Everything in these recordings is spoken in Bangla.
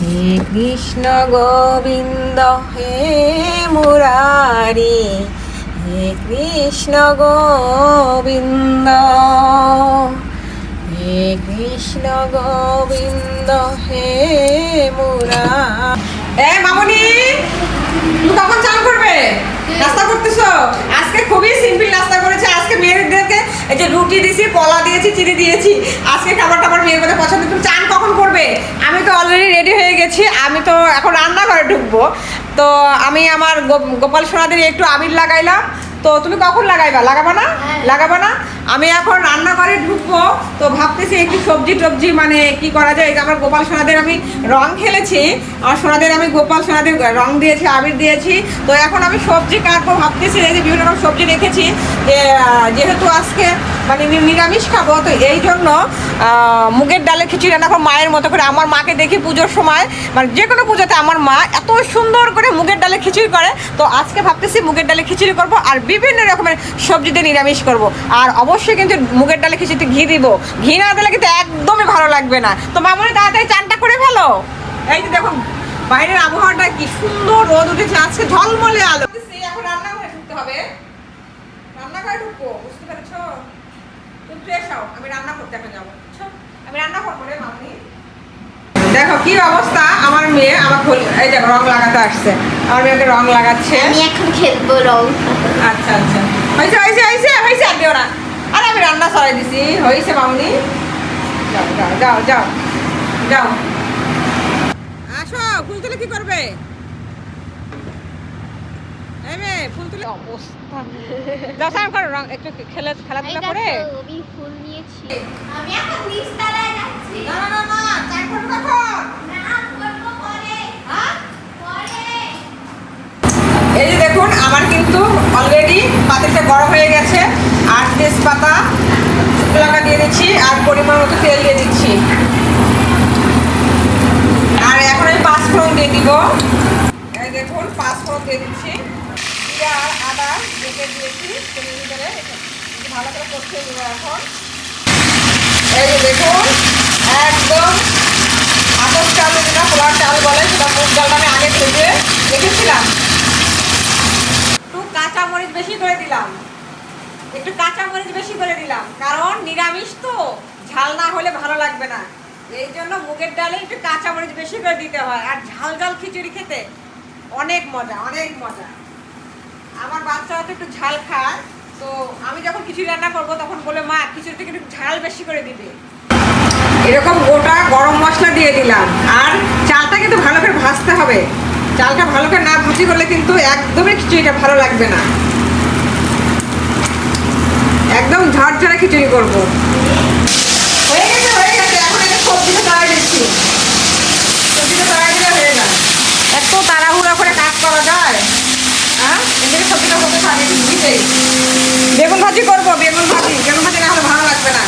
হে কৃষ্ণ গোবিন্দ হে মুরারি, হে কৃষ্ণ গোবিন্দ, হে কৃষ্ণ গোবিন্দ হে মুরারি। এ মামনি, তুমি কখন চান করবে? নাস্তা করতেছো? আজকে খুবই সিম্পল নাস্তা করেছে। আজকে মেয়েদেরকে এই যে রুটি দিয়েছি, কলা দিয়েছি, চিনি দিয়েছি। আজকে খাবারটা আমার মেয়ের মধ্যে পছন্দ। তুমি চান কখন করবে? আমি তো অলরেডি রেডি হয়ে গেছি, আমি তো এখন রান্নাঘরে ঢুকবো। তো আমি আমার গোপাল সোনাদের একটু আবির লাগাইলাম। তো তুমি কখন লাগাইবা? লাগাবা না? লাগাবা না? আমি এখন রান্নাঘরে ঢুকবো, তো ভাবতেছি একটু সবজি টবজি মানে কি করা যায়। আমার গোপাল সোনাদের আমি রং খেলেছি, আমার সোনাদের আমি গোপাল সোনাদের রং দিয়েছি, আবির দিয়েছি। তো এখন আমি সবজি কাটবো ভাবতেছি, এই যে বিভিন্ন রকম সবজি রেখেছি। যেহেতু আজকে মানে নিরামিষ খাবো, তো এই জন্য মুগের ডালের খিচুড়ি রান্না করবো মায়ের মতো করে। আমার মাকে দেখি পুজোর সময়, মানে যে কোনো পুজোতে আমার মা এত সুন্দর করে মুগের ডালের খিচুড়ি করে। তো আজকে ভাবতেছি মুগের ডালের খিচুড়ি করবো, আর বিভিন্ন রকমের সবজি দিয়ে নিরামিষ করবো। আর অবশ্যই কিন্তু মুগের ডালের খিচুড়িতে ঘি দিব। ঘি না দিলে কিন্তু একদমই ভালো লাগবে না। তো মামনি তাড়াতাড়ি চানটা করে ফেলো। এই যে দেখুন বাইরের আবহাওয়াটা কি সুন্দর, রোদ উঠেছে আজকে, ঝলমলে আলো। এখন রান্নাঘরে ঢুকতে হবে, রান্নাঘরে ঢুকবো, বুঝতে পেরেছো? তুমি ফ্রেশ হও, আমি রান্না করতে এখন যাবো। আমি রান্না করবো রে মামনি। দেখো কি অবস্থা, আমার মেয়ে আমাকে এই যে রং লাগাতে আসছে। আমার মেয়েকে রং লাগাচ্ছে। আমি এখন খেলবো রং। আচ্ছা আচ্ছা, হয়েছে হয়েছে হয়েছে হয়েছে, আর দিও না। আরে আমি রান্না সরাই দিছি, হয়েছে মামনি। যাও যাও যাও যাও যাও, আসো। ফুল তুলে কি করবে? ফুল তুলে অবস্থা। যাও স্নান করো, রং একটু খেলাধুলা করে। আমি ফুল নিয়েছি। আমি এখন নিচতলায় যাচ্ছি। না না না না, চান করবে কখন? না, করবো পরে। হ্যাঁ, পরে। এই যে দেখুন আমার কিন্তু অলরেডি পাতিলটা গরম হয়ে গেছে। আর তেজপাতা শুকনো লঙ্কা দিয়ে দিচ্ছি, আর পরিমাণ মতো তেল দিয়ে দিচ্ছি। আর এখন আমি পাঁচফোড়ন দিয়ে দিব। এই দেখুন পাঁচফোড়ন দিয়ে দিচ্ছি, জিরা আর আদা বেটে দিয়েছি তেলের ভিতরে। ভালো করে কষিয়ে দেবো এখন। এই যে দেখুন একদম আতপ চাল, যেটা পোলার চাল বলে, সেটা মুগ ডালটা আমি আগে ভেজে রেখেছিলাম। একটু কাঁচামরিচ বেশি করে দিলাম, একটু কাঁচামরিচ বেশি করে দিলাম, কারণ নিরামিষ তো ঝাল না হলে ভালো লাগবে না। এই জন্য মুগের ডালে একটু কাঁচামরিচ বেশি করে দিতে হয়। আর ঝাল ঝাল খিচুড়ি খেতে অনেক মজা, অনেক মজা। আমার বাচ্চারা তো একটু ঝাল খায়, তো আমি যখন খিচুড়ি রান্না করবো তখন বলে মা খিচুড়িতে একটু ঝাল বেশি করে দিবে। এরকম গোটা গরম মশলা দিয়ে দিলাম। আর চালটা কিন্তু ভালো করে ভাজতে হবে, চালটা ভালো করে না ভাজি করলে কিন্তু একদমই খিচুড়িটা ভালো লাগবে না। একদম ঝরঝরে খিচুড়ি করবো। হয়ে গেছে হয়ে গেছে, এখন এই সবজিটা তলায় দিচ্ছি। সবজিটা তলায় দিলে হয়ে যায়। এত তাড়াহুড়া করে কাজ করা যায়? হ্যাঁ, এদিকে সবজিটা হতে থাকে দিতেই। বেগুন ভাজি করবো, বেগুন ভাজি। বেগুন ভাজি না হলে ভালো লাগবে না।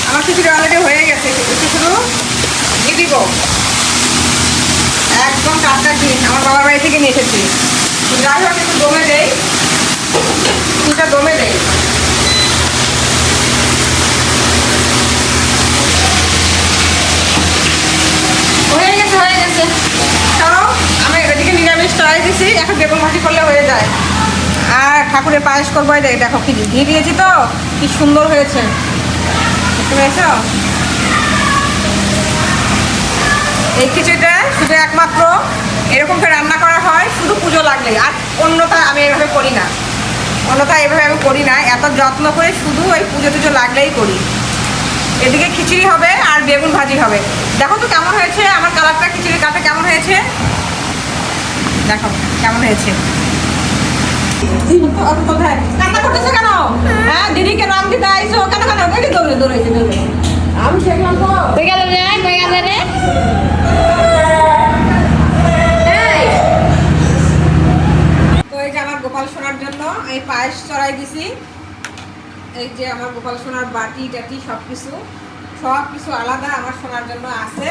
আমার খিচুড়ি অলরেডি হয়ে গেছে, একটু শুধু দিয়ে দিব। একদম টাটকা জিনিস, আমার বাবার বাড়ি থেকে নিয়ে এসেছি। যাই হোক একটু দমে দেই, খিচুড়িটা দমে দেই। হয়ে গেছে হয়ে গেছে। চলো আমি এদিকে নিরামিষ চড়াই দিছি, এখন বেগুন ভাজি করলে হয়ে যায়। আর ঠাকুরের পায়েস করবো। দেখো কি ঘি দিয়েছি, তো কি সুন্দর হয়েছে, বুঝতে পেরেছো? এই খিচুড়িটা শুধু একমাত্র এরকম করে রান্না করা হয় শুধু পুজো লাগলেই, আর অন্যথা আমি এভাবে করি না। অন্যথা এভাবে আমি করি না, এত যত্ন করে শুধু ওই পুজো টুজো লাগলেই করি। এদিকে খিচুড়ি হবে আর বেগুন ভাজি হবে। দেখো তো কেমন হয়েছে আমার কালারটা, খিচুড়ির কালারটা কেমন হয়েছে, দেখো কেমন হয়েছে। কান্না করতেছো কেন? হ্যাঁ, দিদিকে রং দিতে আইছো কেন? কেন দৌড়ে দৌড়াইছে দৌড়ে, আমি দেখলাম তো। কই গেল রে? কই গেল রে? তো এই যে আমার গোপাল সোনার জন্য এই পায়েস চড়াই দিছি। এই যে আমার গোপাল সোনার বাটি টাটি সব কিছু আলাদা আমার সোনার জন্য আছে।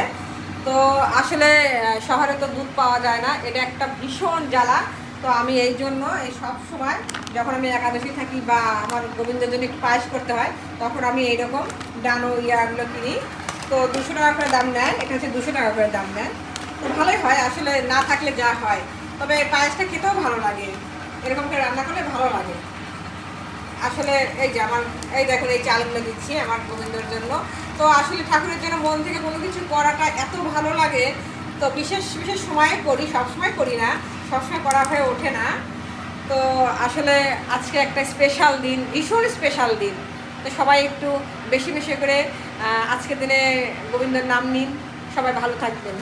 তো আসলে শহরে তো দুধ পাওয়া যায় না, এটা একটা ভীষণ জ্বালা। তো আমি এই জন্য এই সব সময় যখন আমি একাদশী থাকি বা আমার গোবিন্দের জন্য একটু পায়েস করতে হয়, তখন আমি এইরকম ডানো ইয়াগুলো কিনি। তো 200 টাকা করে দাম নেয়, এটা হচ্ছে 200 টাকা করে দাম নেয়। তো ভালোই হয় আসলে, না থাকলে যা হয়। তবে পায়েসটা খেতেও ভালো লাগে, এরকম করে রান্না করলে ভালো লাগে আসলে। এই যে আমার, এই দেখুন এই চালগুলো দিচ্ছি আমার গোবিন্দর জন্য। তো আসলে ঠাকুরের জন্য মন থেকে কোনো কিছু করাটা এত ভালো লাগে। তো বিশেষ বিশেষ সময়ে করি, সবসময় করি না, সবসময় করা হয়ে ওঠে না। তো আসলে আজকে একটা স্পেশাল দিন, ভীষণ স্পেশাল দিন। তো সবাই একটু বেশি বেশি করে আজকের দিনে গোবিন্দের নাম নিন, সবাই ভালো থাকবেন।